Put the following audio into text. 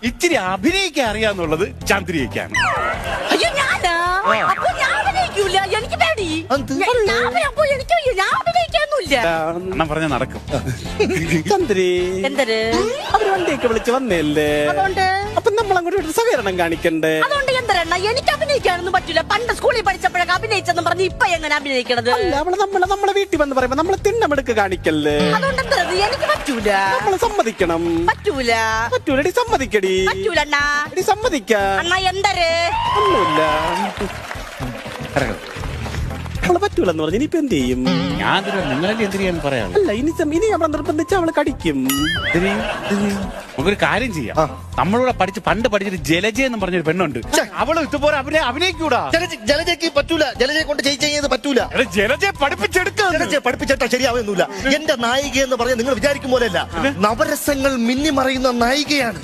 ഇച്ചിരി അഭിനയിക്കാൻ അറിയാന്നുള്ളത് ചന്ദ്രികയ്ക്കാണ്. അയ്യോ ഞാനാ? അപ്പൊ ഞാൻ അഭിനയിക്കൂല, എനിക്ക് പേടി. ഞാൻ അഭിനയിക്കാനൊന്നുമില്ല. അണ്ണൻ പറഞ്ഞ നടക്കും. ചന്ദ്രി എന്തര് അവര് വണ്ടിയൊക്കെ വിളിച്ച് വന്നല്ലേ, അതുകൊണ്ട് അപ്പൊ നമ്മൾ അങ്ങോട്ട് സഹകരണം കാണിക്കണ്ടേ? അതുകൊണ്ട് എന്തരെണ്ണ എനിക്ക് അഭിനയിക്കാനൊന്നും പറ്റൂല. പണ്ട് സ്കൂളിൽ പഠിച്ചപ്പോഴൊക്കെ അഭിനയിച്ചെന്നും പറഞ്ഞ് ഇപ്പൊ എങ്ങനെ അഭിനയിക്കണത്? അല്ല, നമ്മളെ വീട്ടിൽ വന്ന് പറയുമ്പോ നമ്മള് തിണ്ണമെടുക്ക് കാണിക്കല്ലേ? അതുകൊണ്ട് എന്തത് എനിക്ക് പറ്റൂല. നമ്മള് സമ്മതിക്കണം. പറ്റൂല പറ്റൂലടി, സമ്മതിക്കടി. പറ്റൂല അണ്ണാ. എടി സമ്മതിക്കാ. അണ്ണാ എന്തര് ഒന്നുമില്ല, അവള് പറ്റൂലെന്ന് പറഞ്ഞു. ഇനിയിപ്പോ എന്ത് ചെയ്യും? ഞാൻ നിങ്ങളല്ലേ എന്തിനാന്ന് പറയാം. അല്ല, ഇനി നമ്മളെ നിർബന്ധിച്ച് അവള് കടിക്കും. നമുക്കൊരു കാര്യം ചെയ്യാം. നമ്മളൂടെ പണ്ട് പഠിച്ചിട്ട് ജലജ എന്ന് പറഞ്ഞൊരു പെണ്ണുണ്ട്. അവള് ഇതുപോലെ അഭിനയിക്കൂടാ. ജലജയ്ക്ക് പറ്റൂല. ജലജയെ കൊണ്ട് ചെയ്ത് പറ്റൂല. ജലജയെ പഠിപ്പിച്ചെടുക്കാം. ജലജയെ പഠിപ്പിച്ചിട്ടാ ശരിയാവുന്നില്ല. എന്റെ നായിക എന്ന് പറഞ്ഞാൽ നിങ്ങൾ വിചാരിക്കും പോലെയല്ല, നവരസങ്ങൾ മിന്നിമറയുന്ന നായികയാണ്.